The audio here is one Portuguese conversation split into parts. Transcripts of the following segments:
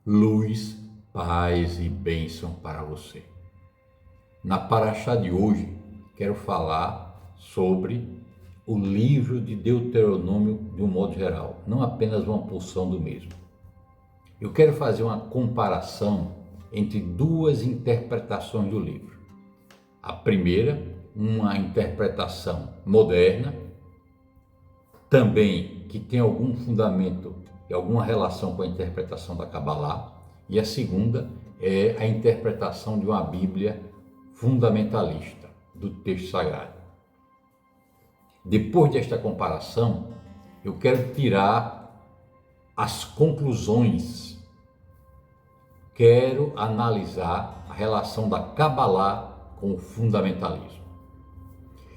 Luz, paz e bênção para você. Na paraxá de hoje, quero falar sobre o livro de Deuteronômio de um modo geral, não apenas uma porção do mesmo. Eu quero fazer uma comparação entre duas interpretações do livro. A primeira, uma interpretação moderna, também que tem algum fundamento e alguma relação com a interpretação da Cabalá, e a segunda é a interpretação de uma Bíblia fundamentalista do texto sagrado. Depois desta comparação, eu quero tirar as conclusões, quero analisar a relação da Cabalá com o fundamentalismo.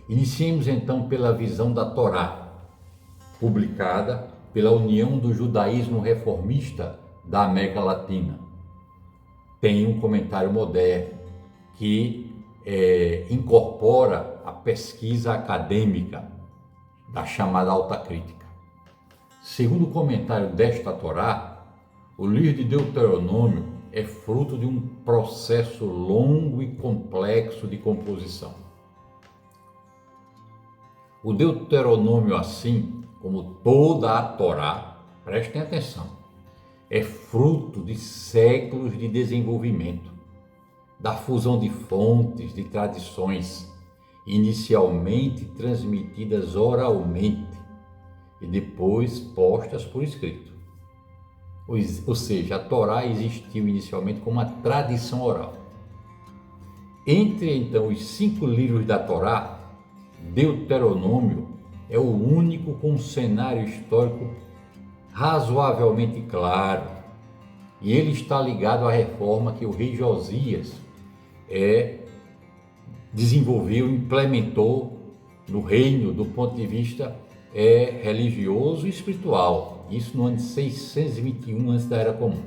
Iniciemos então pela visão da Torá, publicada pela União do Judaísmo Reformista da América Latina. Tem um comentário moderno que incorpora a pesquisa acadêmica da chamada alta crítica. Segundo o comentário desta Torá, o livro de Deuteronômio é fruto de um processo longo e complexo de composição. O Deuteronômio, assim como toda a Torá, prestem atenção, é fruto de séculos de desenvolvimento, da fusão de fontes, de tradições, inicialmente transmitidas oralmente e depois postas por escrito. Ou seja, a Torá existiu inicialmente como uma tradição oral. Entre então os 5 livros da Torá, Deuteronômio é o único com um cenário histórico razoavelmente claro, e ele está ligado à reforma que o rei Josias desenvolveu, implementou no reino do ponto de vista religioso e espiritual, isso no ano de 621 antes da Era Comum.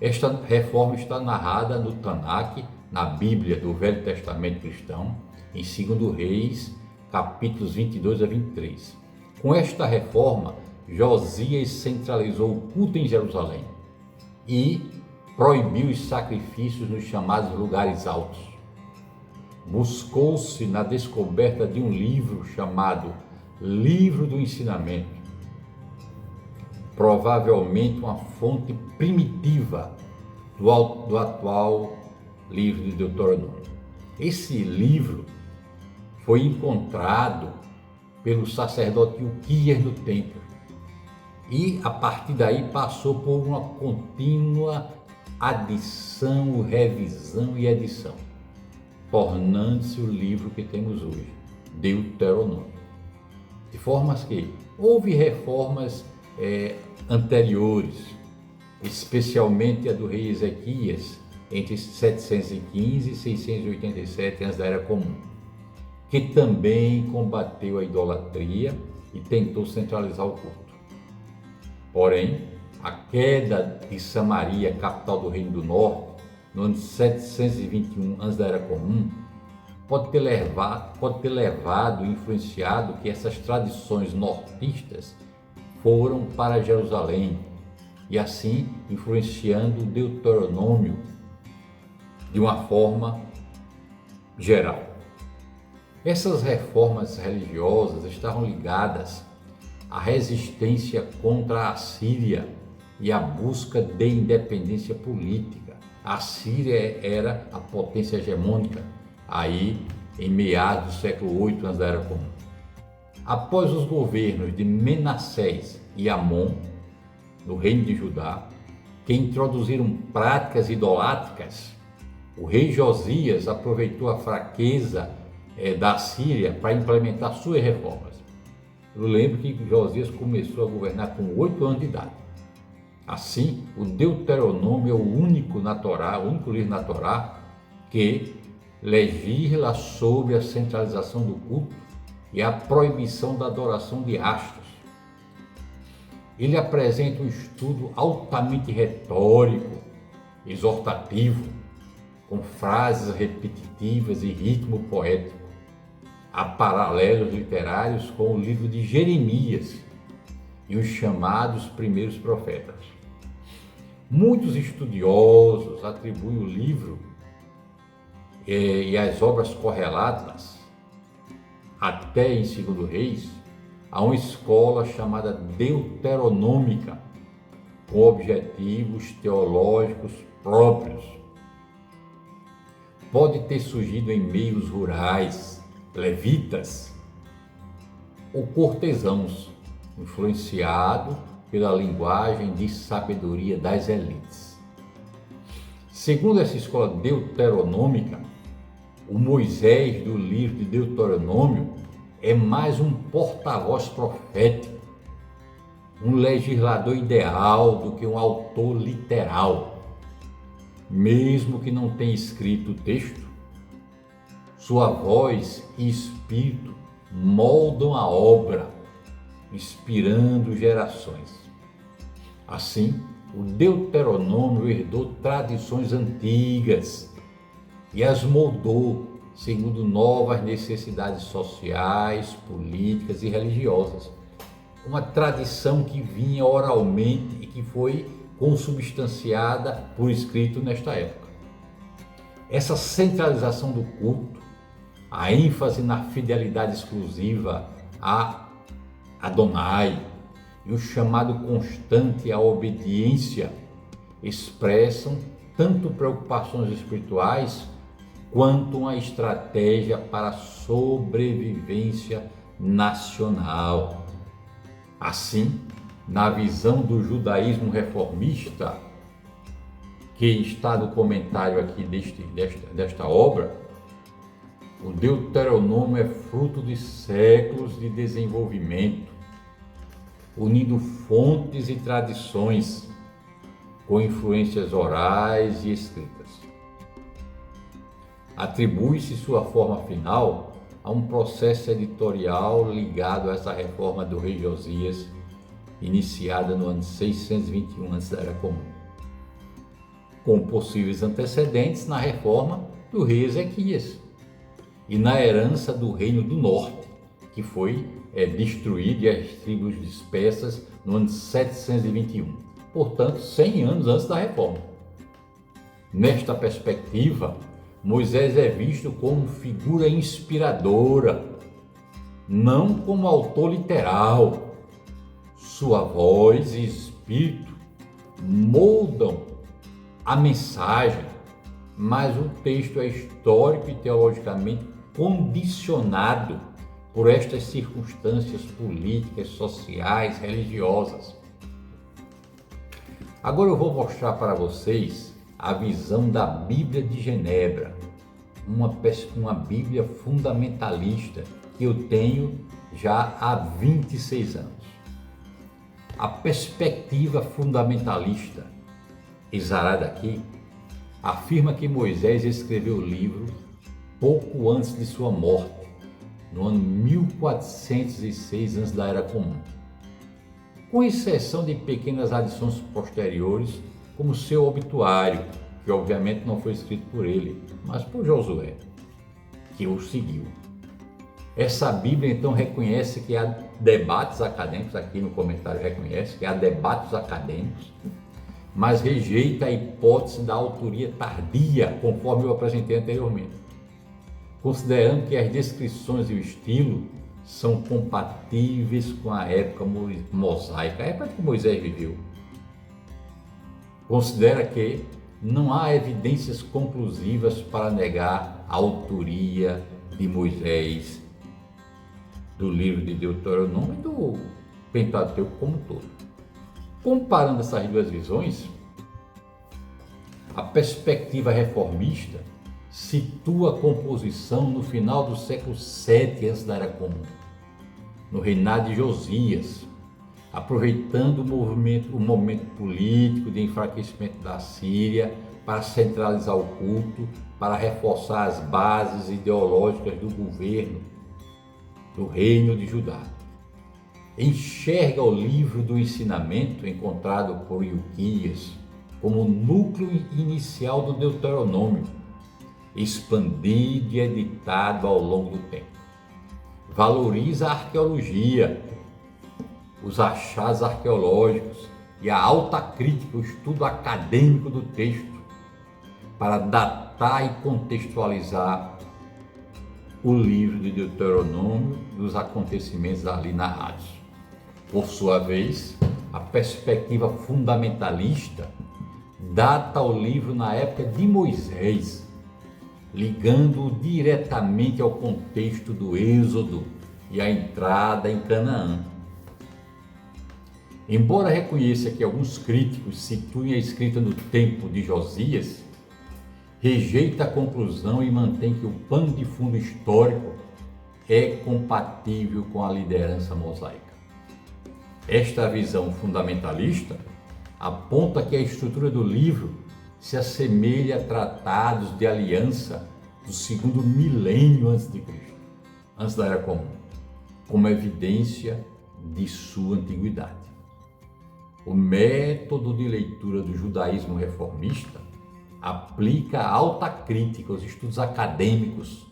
Esta reforma está narrada no Tanakh, na Bíblia do Velho Testamento cristão, em 2 Reis, capítulos 22 a 23. Com esta reforma, Josias centralizou o culto em Jerusalém e proibiu os sacrifícios nos chamados lugares altos. Buscou-se na descoberta de um livro chamado Livro do Ensinamento, provavelmente uma fonte primitiva do atual livro de Deuteronômio. Esse livro foi encontrado pelo sacerdote Uquias no templo e a partir daí passou por uma contínua adição, revisão e edição, tornando-se o livro que temos hoje, Deuteronômio. De formas que houve reformas anteriores, especialmente a do rei Ezequias, entre 715 e 687 antes da Era Comum, que também combateu a idolatria e tentou centralizar o culto. Porém, a queda de Samaria, capital do Reino do Norte, no ano de 721 antes da Era Comum, pode ter levado e influenciado que essas tradições nortistas foram para Jerusalém e assim influenciando o Deuteronômio de uma forma geral. Essas reformas religiosas estavam ligadas à resistência contra a Síria e à busca de independência política. A Síria era a potência hegemônica, aí em meados do século 8 antes da Era Comum. Após os governos de Menassés e Amon, no reino de Judá, que introduziram práticas idolátricas, o rei Josias aproveitou a fraqueza da Síria para implementar suas reformas. Eu lembro que Josias começou a governar com 8 anos de idade. Assim, o Deuteronômio é o único livro na Torá que legisla sobre a centralização do culto e a proibição da adoração de astros. Ele apresenta um estudo altamente retórico, exortativo, com frases repetitivas e ritmo poético. Há paralelos literários com o livro de Jeremias e os chamados primeiros profetas. Muitos estudiosos atribuem o livro e as obras correlatas, até em 2 Reis, a uma escola chamada deuteronômica, com objetivos teológicos próprios. Pode ter surgido em meios rurais, levitas ou cortesãos, influenciado pela linguagem de sabedoria das elites. Segundo essa escola deuteronômica, o Moisés do livro de Deuteronômio é mais um porta-voz profético, um legislador ideal do que um autor literal. Mesmo que não tenha escrito o texto, sua voz e espírito moldam a obra, inspirando gerações. Assim, o Deuteronômio herdou tradições antigas e as moldou segundo novas necessidades sociais, políticas e religiosas. Uma tradição que vinha oralmente e que foi consubstanciada por escrito nesta época. Essa centralização do culto, a ênfase na fidelidade exclusiva a Adonai e o chamado constante à obediência expressam tanto preocupações espirituais quanto uma estratégia para a sobrevivência nacional. Assim, na visão do judaísmo reformista, que está no comentário aqui desta obra, o Deuteronômio é fruto de séculos de desenvolvimento, unindo fontes e tradições com influências orais e escritas. Atribui-se sua forma final a um processo editorial ligado a essa reforma do rei Josias, iniciada no ano 621 antes da Era Comum, com possíveis antecedentes na reforma do rei Ezequias e na herança do Reino do Norte, que foi destruído e as tribos dispersas no ano 721, portanto 100 anos antes da reforma. Nesta perspectiva, Moisés é visto como figura inspiradora, não como autor literal. Sua voz e espírito moldam a mensagem, mas o texto é histórico e teologicamente condicionado por estas circunstâncias políticas, sociais, religiosas. Agora eu vou mostrar para vocês a visão da Bíblia de Genebra, uma Bíblia fundamentalista que eu tenho já há 26 anos. A perspectiva fundamentalista, exarada aqui, afirma que Moisés escreveu o livro pouco antes de sua morte, no ano 1406 antes da Era Comum, com exceção de pequenas adições posteriores, como seu obituário, que obviamente não foi escrito por ele, mas por Josué, que o seguiu. Essa Bíblia então reconhece que há debates acadêmicos, aqui no comentário reconhece que há debates acadêmicos, mas rejeita a hipótese da autoria tardia, conforme eu apresentei anteriormente, considerando que as descrições e o estilo são compatíveis com a época mosaica, a época que Moisés viveu. Considera que não há evidências conclusivas para negar a autoria de Moisés do livro de Deuteronômio e do Pentateuco como um todo. Comparando essas duas visões, a perspectiva reformista situa a composição no final do século VII antes da Era Comum, no reinado de Josias, aproveitando o momento político de enfraquecimento da Síria para centralizar o culto, para reforçar as bases ideológicas do governo do Reino de Judá. Enxerga o livro do ensinamento encontrado por Ilquias como o núcleo inicial do Deuteronômio, expandido e editado ao longo do tempo. Valoriza a arqueologia, os achados arqueológicos e a alta crítica, o estudo acadêmico do texto, para datar e contextualizar o livro de Deuteronômio e os acontecimentos ali narrados. Por sua vez, a perspectiva fundamentalista data o livro na época de Moisés, ligando-o diretamente ao contexto do Êxodo e a entrada em Canaã. Embora reconheça que alguns críticos situem a escrita no tempo de Josias, rejeita a conclusão e mantém que o pano de fundo histórico é compatível com a liderança mosaica. Esta visão fundamentalista aponta que a estrutura do livro se assemelha a tratados de aliança do segundo milênio antes de Cristo, antes da Era Comum, como evidência de sua antiguidade. O método de leitura do judaísmo reformista aplica a alta crítica, os estudos acadêmicos,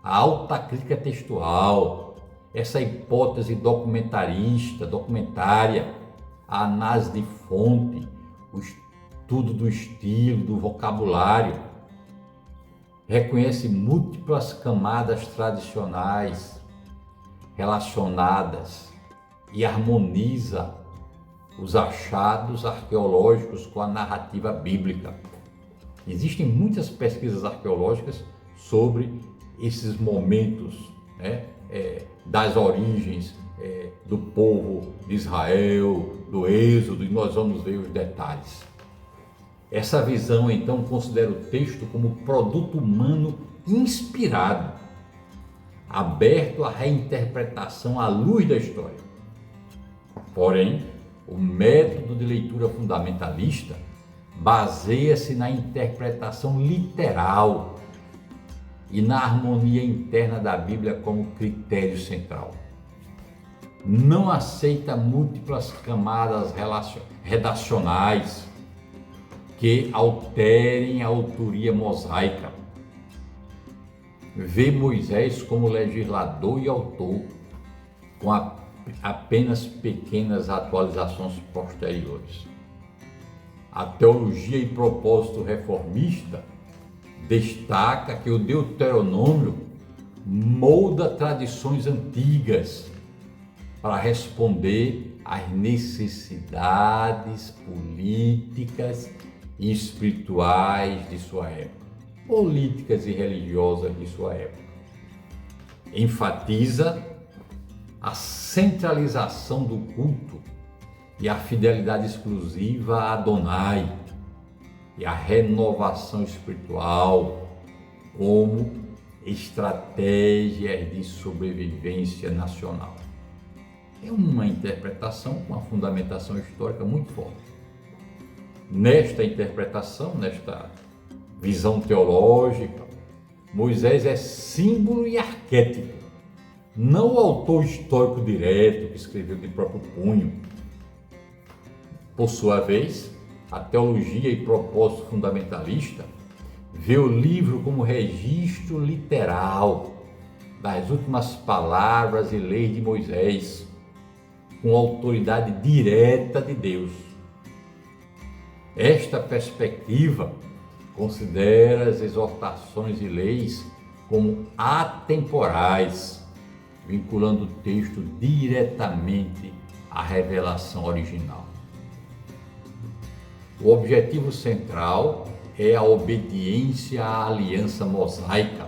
a alta crítica textual, essa hipótese documentária, a análise de fonte, o estudo do estilo, do vocabulário, reconhece múltiplas camadas tradicionais relacionadas e harmoniza os achados arqueológicos com a narrativa bíblica. Existem muitas pesquisas arqueológicas sobre esses momentos, das origens do povo de Israel, do Êxodo, e nós vamos ver os detalhes. Essa visão, então, considera o texto como produto humano inspirado, aberto à reinterpretação à luz da história. Porém, o método de leitura fundamentalista baseia-se na interpretação literal e na harmonia interna da Bíblia como critério central. Não aceita múltiplas camadas redacionais que alterem a autoria mosaica. Vê Moisés como legislador e autor, com apenas pequenas atualizações posteriores. A teologia e propósito reformista destaca que o Deuteronômio molda tradições antigas para responder às necessidades políticas e espirituais de sua época, políticas e religiosas de sua época. Enfatiza a centralização do culto e a fidelidade exclusiva a Adonai e a renovação espiritual como estratégias de sobrevivência nacional. É uma interpretação com uma fundamentação histórica muito forte. Nesta interpretação, nesta visão teológica, Moisés é símbolo e arquétipo, não o autor histórico direto que escreveu de próprio punho. Por sua vez, a teologia e propósito fundamentalista vê o livro como registro literal das últimas palavras e leis de Moisés, com autoridade direta de Deus. Esta perspectiva considera as exortações e leis como atemporais, vinculando o texto diretamente à revelação original. O objetivo central é a obediência à aliança mosaica,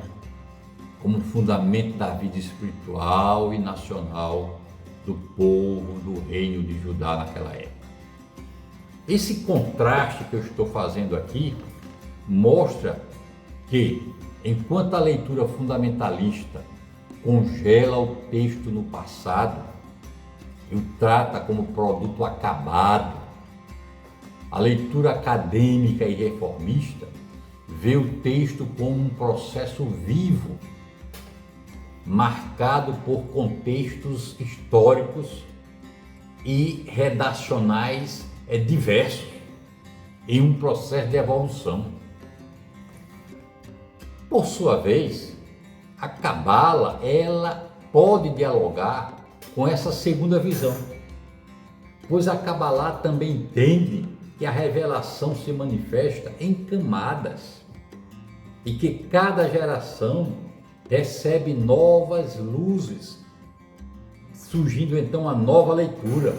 como fundamento da vida espiritual e nacional do povo do reino de Judá naquela época. Esse contraste que eu estou fazendo aqui mostra que, enquanto a leitura fundamentalista congela o texto no passado e o trata como produto acabado, a leitura acadêmica e reformista vê o texto como um processo vivo, marcado por contextos históricos e redacionais diversos, em um processo de evolução. Por sua vez, a Cabala, ela pode dialogar com essa segunda visão, pois a Cabalá também entende que a revelação se manifesta em camadas e que cada geração recebe novas luzes, surgindo então a nova leitura.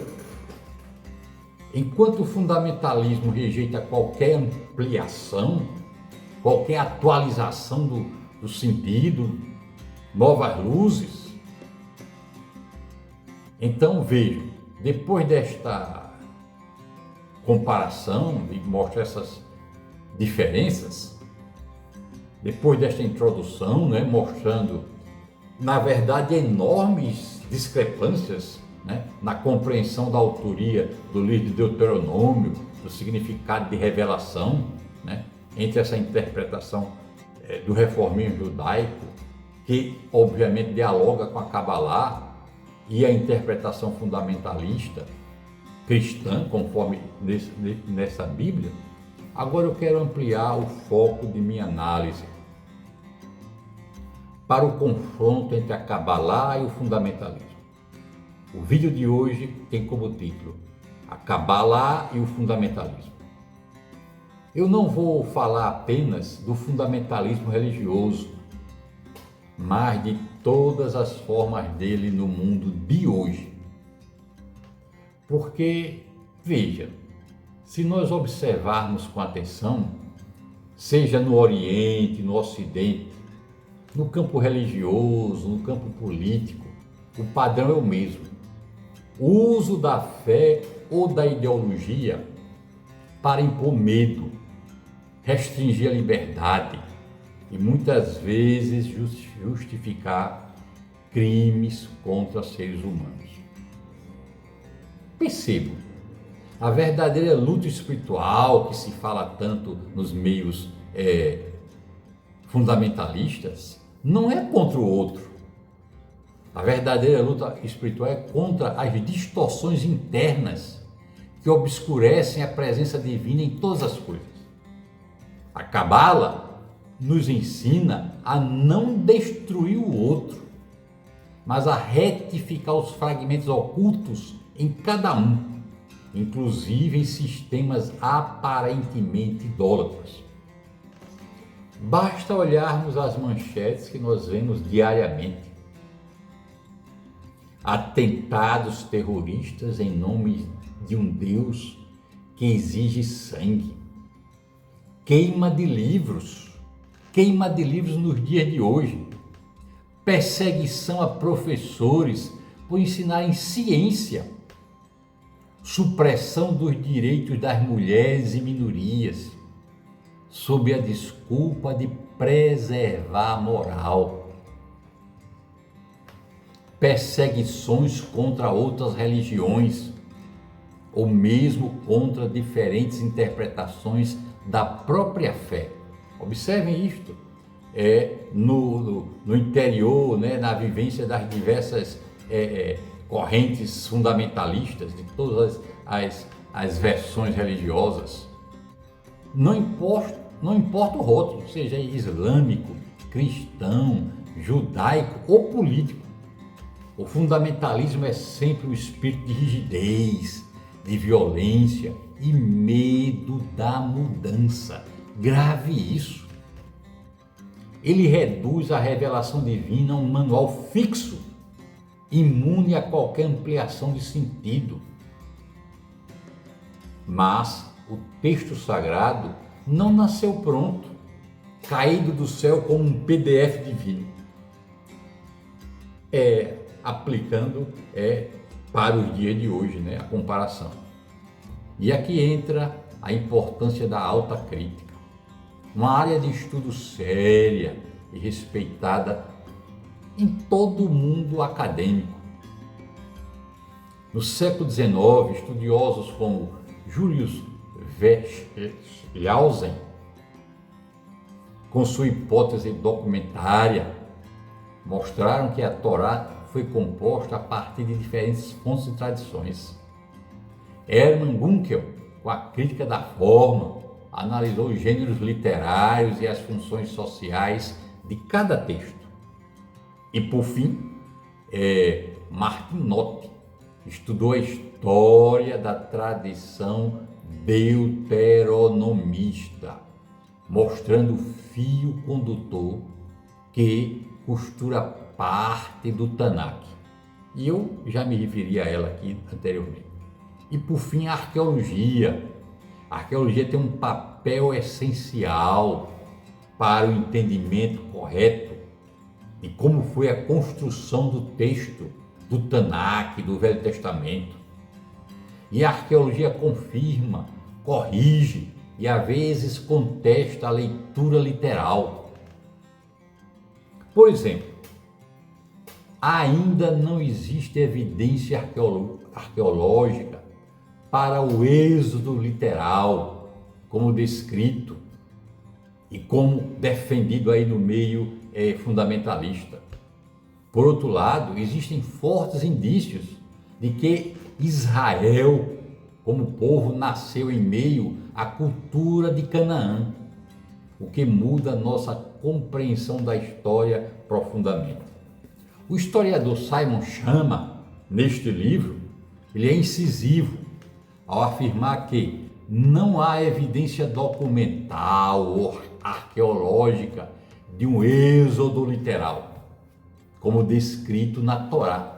Enquanto o fundamentalismo rejeita qualquer ampliação, qualquer atualização do sentido, novas luzes, então veja, depois desta comparação e mostra essas diferenças, depois desta introdução, né, mostrando, na verdade, enormes discrepâncias, né, na compreensão da autoria do livro de Deuteronômio, do significado de revelação, né, entre essa interpretação do reformismo judaico, que obviamente dialoga com a Cabalá, e a interpretação fundamentalista cristã, conforme nessa Bíblia. Agora eu quero ampliar o foco de minha análise para o confronto entre a Cabalá e o fundamentalismo. O vídeo de hoje tem como título A Cabalá e o Fundamentalismo. Eu não vou falar apenas do fundamentalismo religioso, mas de todas as formas dele no mundo de hoje. Porque, veja, se nós observarmos com atenção, seja no Oriente, no Ocidente, no campo religioso, no campo político, o padrão é o mesmo. O uso da fé ou da ideologia para impor medo, restringir a liberdade e muitas vezes justificar crimes contra seres humanos. Percebo, a verdadeira luta espiritual que se fala tanto nos meios fundamentalistas não é contra o outro. A verdadeira luta espiritual é contra as distorções internas que obscurecem a presença divina em todas as coisas. A Cabala nos ensina a não destruir o outro, mas a retificar os fragmentos ocultos em cada um, inclusive em sistemas aparentemente idólatras. Basta olharmos as manchetes que nós vemos diariamente. Atentados terroristas em nome de um Deus que exige sangue. Queima de livros nos dias de hoje. Perseguição a professores por ensinarem ciência. Supressão dos direitos das mulheres e minorias, sob a desculpa de preservar a moral. Perseguições contra outras religiões, ou mesmo contra diferentes interpretações da própria fé. Observem isto, no interior, né, na vivência das diversas correntes fundamentalistas, de todas as versões religiosas. Não importa o rótulo, seja islâmico, cristão, judaico ou político. O fundamentalismo é sempre um espírito de rigidez, de violência e medo da mudança. Grave isso. Ele reduz a revelação divina a um manual fixo, imune a qualquer ampliação de sentido. Mas o texto sagrado não nasceu pronto, caído do céu como um PDF divino. Aplicando para os dias de hoje, né, a comparação. E aqui entra a importância da alta crítica, uma área de estudo séria e respeitada em todo o mundo acadêmico. No século XIX, estudiosos como Julius Wellhausen, com sua hipótese documentária, mostraram que a Torá foi composta a partir de diferentes fontes e tradições. Hermann Gunkel, com a crítica da forma, analisou os gêneros literários e as funções sociais de cada texto. E, por fim, Martin Noth, estudou a história da tradição deuteronomista, mostrando o fio condutor que costura parte do Tanakh. E eu já me referi a ela aqui anteriormente. E por fim, a arqueologia. A arqueologia tem um papel essencial para o entendimento correto de como foi a construção do texto do Tanakh, do Velho Testamento. E a arqueologia confirma, corrige e às vezes contesta a leitura literal. Por exemplo, ainda não existe evidência arqueológica para o êxodo literal, como descrito e como defendido aí no meio fundamentalista. Por outro lado, existem fortes indícios de que Israel, como povo, nasceu em meio à cultura de Canaã, o que muda a nossa compreensão da história profundamente. O historiador Simon Schama, neste livro, ele é incisivo ao afirmar que não há evidência documental ou arqueológica de um êxodo literal, como descrito na Torá.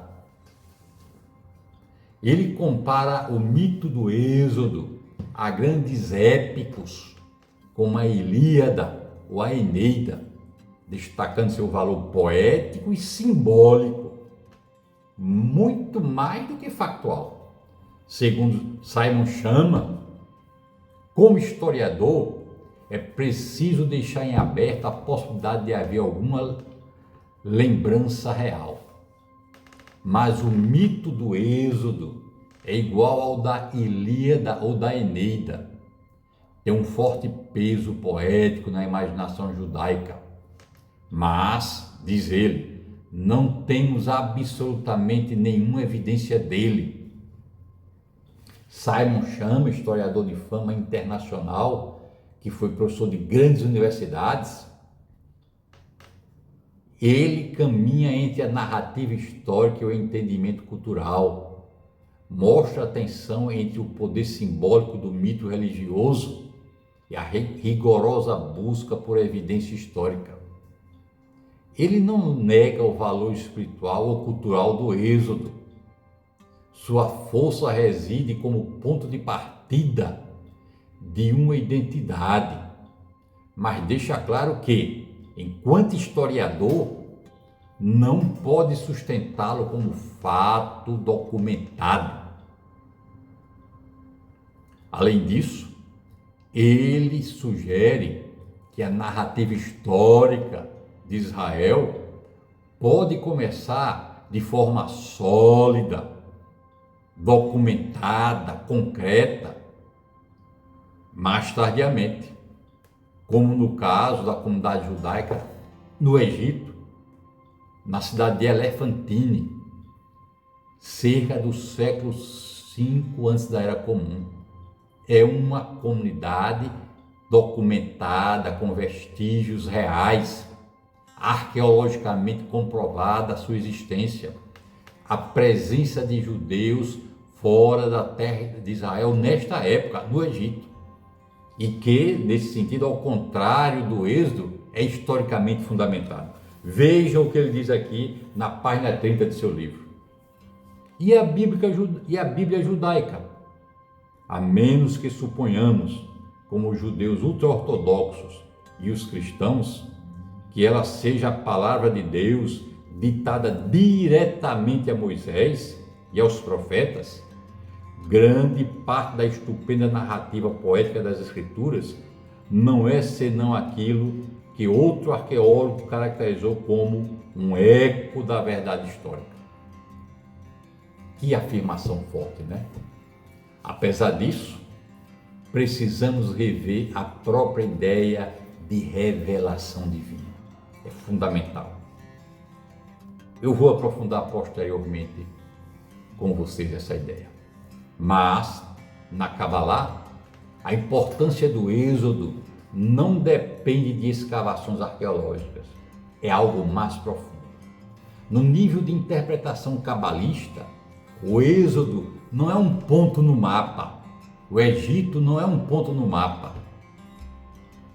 Ele compara o mito do êxodo a grandes épicos, como a Ilíada ou a Eneida, destacando seu valor poético e simbólico, muito mais do que factual. Segundo Simon Schama, como historiador, é preciso deixar em aberto a possibilidade de haver alguma lembrança real. Mas o mito do Êxodo é igual ao da Ilíada ou da Eneida. Tem um forte peso poético na imaginação judaica. Mas, diz ele, não temos absolutamente nenhuma evidência dele. Simon Schama, historiador de fama internacional, que foi professor de grandes universidades, ele caminha entre a narrativa histórica e o entendimento cultural, mostra a tensão entre o poder simbólico do mito religioso e a rigorosa busca por evidência histórica. Ele não nega o valor espiritual ou cultural do Êxodo. Sua força reside como ponto de partida de uma identidade, mas deixa claro que, enquanto historiador, não pode sustentá-lo como fato documentado. Além disso, ele sugere que a narrativa histórica de Israel pode começar de forma sólida, documentada, concreta, mais tardiamente, como no caso da comunidade judaica no Egito, na cidade de Elefantine, cerca do século V antes da Era Comum. É uma comunidade documentada, com vestígios reais, arqueologicamente comprovada a sua existência, a presença de judeus fora da terra de Israel nesta época, no Egito, e que, nesse sentido, ao contrário do Êxodo, é historicamente fundamentado. Veja o que ele diz aqui na página 30 de seu livro. E a Bíblia judaica? A menos que suponhamos, como os judeus ultra-ortodoxos e os cristãos, que ela seja a palavra de Deus ditada diretamente a Moisés e aos profetas, grande parte da estupenda narrativa poética das Escrituras não é senão aquilo que outro arqueólogo caracterizou como um eco da verdade histórica. Que afirmação forte, né? Apesar disso, precisamos rever a própria ideia de revelação divina. É fundamental. Eu vou aprofundar posteriormente com vocês essa ideia. Mas, na Kabbalah, a importância do Êxodo não depende de escavações arqueológicas. É algo mais profundo. No nível de interpretação cabalista, O Êxodo não é um ponto no mapa. O Egito não é um ponto no mapa.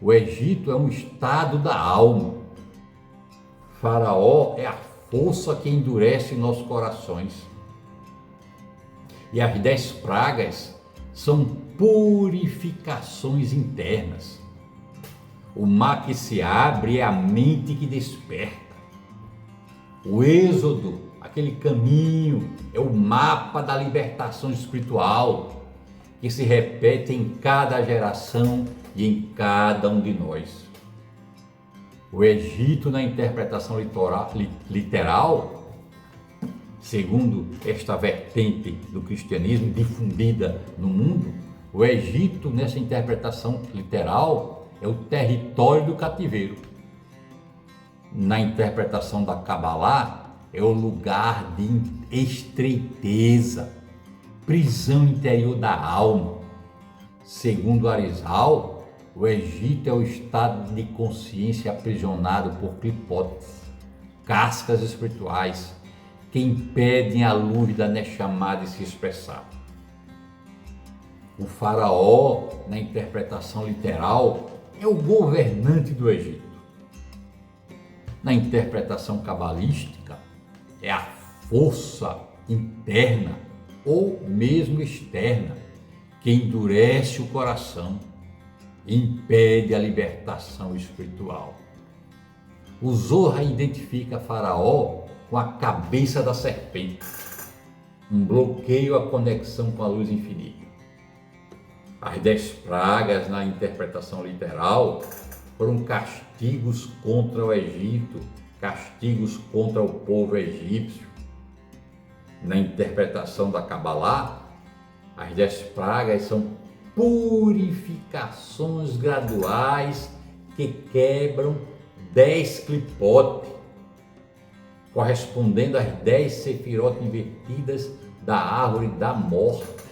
O Egito é um estado da alma. Faraó é a força que endurece nossos corações. E as 10 pragas são purificações internas. O mar que se abre é a mente que desperta. O Êxodo, aquele caminho, é o mapa da libertação espiritual que se repete em cada geração e em cada um de nós. O Egito, na interpretação literal, segundo esta vertente do cristianismo difundida no mundo, o Egito, nessa interpretação literal, é o território do cativeiro. Na interpretação da Cabalá, é o lugar de estreiteza, prisão interior da alma. Segundo Arizal, o Egito é o estado de consciência aprisionado por clipotes, cascas espirituais, que impedem a luz da Neshama de se expressar. O faraó, na interpretação literal, é o governante do Egito. Na interpretação cabalística, é a força interna ou mesmo externa que endurece o coração e impede a libertação espiritual. O Zohar identifica Faraó com a cabeça da serpente, um bloqueio à conexão com a luz infinita. As 10 pragas, na interpretação literal, foram castigos contra o Egito, castigos contra o povo egípcio. Na interpretação da Cabalá, as 10 pragas são purificações graduais que quebram 10 clipotes, correspondendo às 10 sefirotes invertidas da árvore da morte.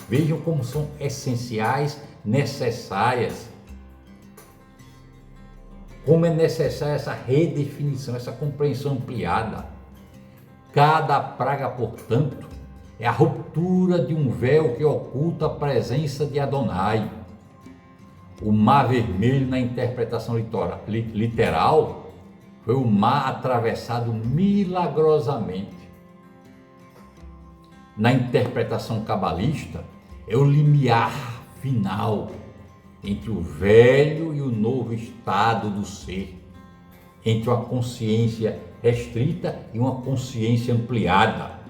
Vejam como são essenciais, necessárias. Como é necessária essa redefinição, essa compreensão ampliada. Cada praga, portanto, é a ruptura de um véu que oculta a presença de Adonai. O Mar Vermelho, na interpretação literal, foi o mar atravessado milagrosamente. Na interpretação cabalista, é o limiar final entre o velho e o novo estado do ser, entre uma consciência restrita e uma consciência ampliada.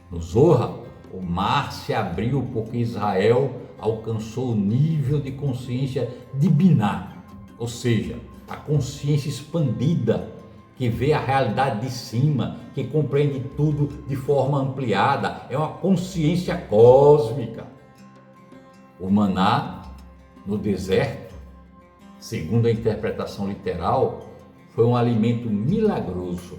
No Zohar, o mar se abriu porque Israel alcançou o nível de consciência de Binah, ou seja, a consciência expandida, que vê a realidade de cima, que compreende tudo de forma ampliada, é uma consciência cósmica. O maná no deserto, segundo a interpretação literal, foi um alimento milagroso.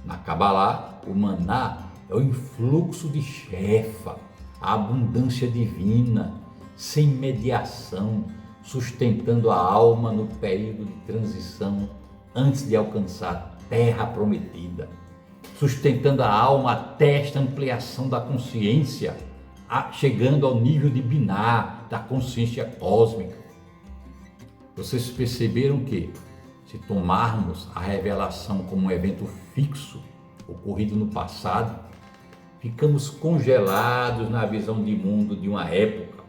Na Cabalá, o maná é o influxo de Shefa, a abundância divina, sem mediação, sustentando a alma no período de transição antes de alcançar a terra prometida, sustentando a alma até esta ampliação da consciência, chegando ao nível de Binah, da consciência cósmica. Vocês perceberam que, se tomarmos a revelação como um evento fixo, ocorrido no passado, ficamos congelados na visão de mundo de uma época.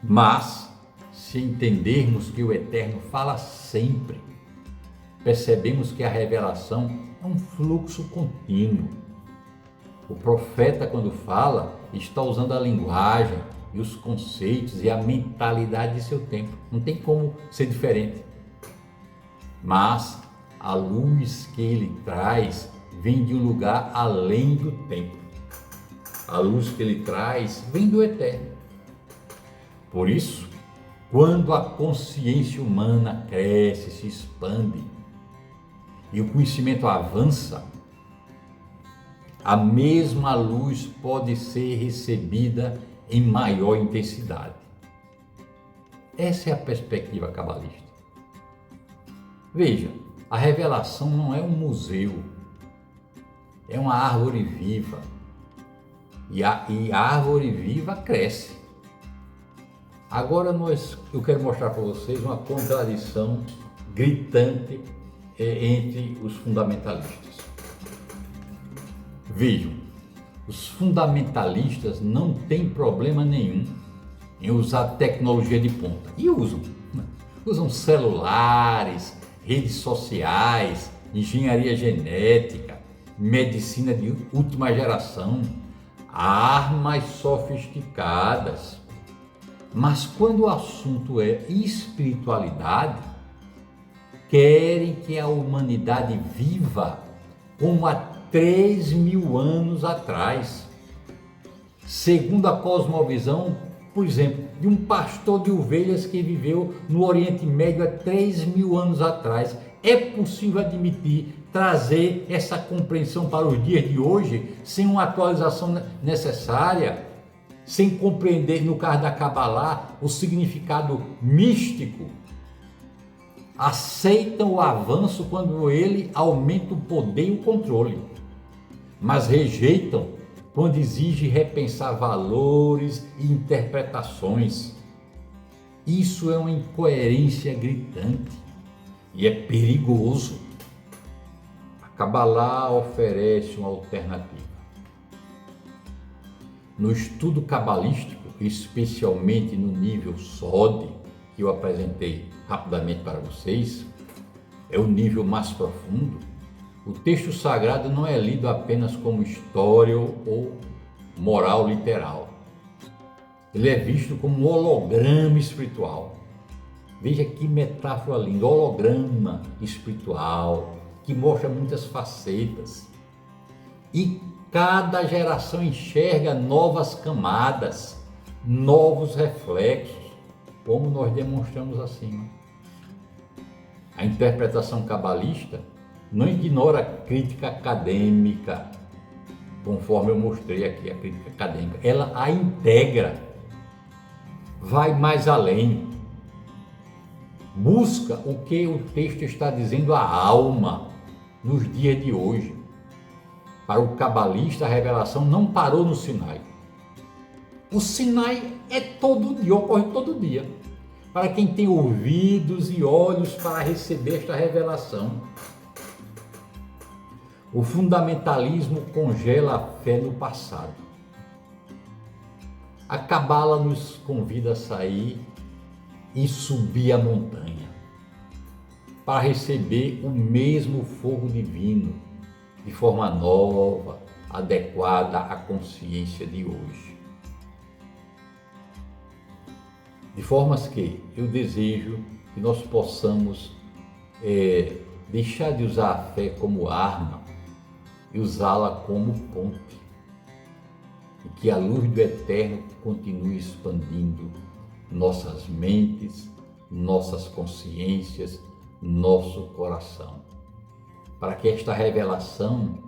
Mas, se entendermos que o Eterno fala sempre, percebemos que a revelação é um fluxo contínuo. O profeta, quando fala, está usando a linguagem e os conceitos e a mentalidade de seu tempo. Não tem como ser diferente. Mas a luz que ele traz vem de um lugar além do tempo. A luz que ele traz vem do Eterno. Por isso, quando a consciência humana cresce, se expande e o conhecimento avança, a mesma luz pode ser recebida em maior intensidade. Essa é a perspectiva cabalista. Veja, a revelação não é um museu. é uma árvore viva. E a árvore viva cresce. Agora eu quero mostrar para vocês uma contradição gritante entre os fundamentalistas. Vejam, os fundamentalistas não têm problema nenhum em usar tecnologia de ponta. E usam. Usam celulares, redes sociais, engenharia genética, medicina de última geração, armas sofisticadas. Mas quando o assunto é espiritualidade, querem que a humanidade viva como há 3.000 anos atrás. Segundo a cosmovisão, por exemplo, de um pastor de ovelhas que viveu no Oriente Médio há 3.000 anos atrás. É possível admitir, trazer essa compreensão para os dias de hoje, sem uma atualização necessária, sem compreender, no caso da Kabbalah, o significado místico. Aceitam o avanço quando ele aumenta o poder e o controle, mas rejeitam quando exige repensar valores e interpretações. Isso é uma incoerência gritante e é perigoso. A Kabbalah oferece uma alternativa. No estudo cabalístico, especialmente no nível SOD, que eu apresentei rapidamente para vocês, é o nível mais profundo. O texto sagrado não é lido apenas como história ou moral literal. Ele é visto como um holograma espiritual. Veja que metáfora linda, holograma espiritual, que mostra muitas facetas. E cada geração enxerga novas camadas, novos reflexos, como nós demonstramos acima. A interpretação cabalista não ignora a crítica acadêmica, conforme eu mostrei aqui, a crítica acadêmica. Ela a integra, vai mais além, busca o que o texto está dizendo à alma nos dias de hoje. Para o cabalista, a revelação não parou no Sinai. O Sinai é todo dia, ocorre todo dia. Para quem tem ouvidos e olhos para receber esta revelação. O fundamentalismo congela a fé no passado. A Cabala nos convida a sair e subir a montanha para receber o mesmo fogo divino de forma nova, adequada à consciência de hoje. De formas que eu desejo que nós possamos deixar de usar a fé como arma e usá-la como ponte. E que a luz do Eterno continue expandindo nossas mentes, nossas consciências, nosso coração. Para que esta revelação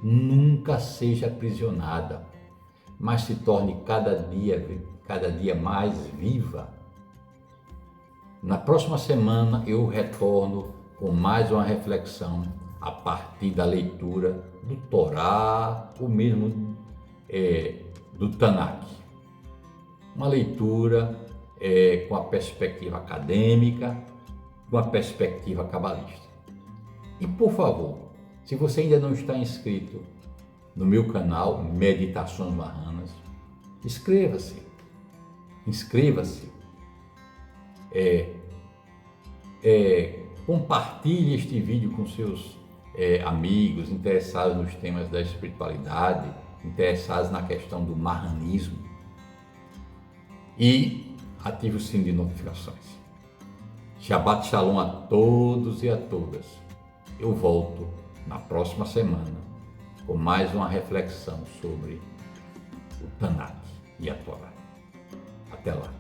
nunca seja aprisionada, mas se torne cada dia mais viva. Na próxima semana eu retorno com mais uma reflexão a partir da leitura do Torá, ou mesmo do Tanakh. Uma leitura com a perspectiva acadêmica, com a perspectiva cabalista. E por favor, se você ainda não está inscrito no meu canal Meditações Marranas, inscreva-se. Compartilhe este vídeo com seus amigos interessados nos temas da espiritualidade, interessados na questão do marranismo, e ative o sino de notificações. Shabbat Shalom a todos e a todas. Eu volto na próxima semana com mais uma reflexão sobre o Tanakh e a Torá. Até lá.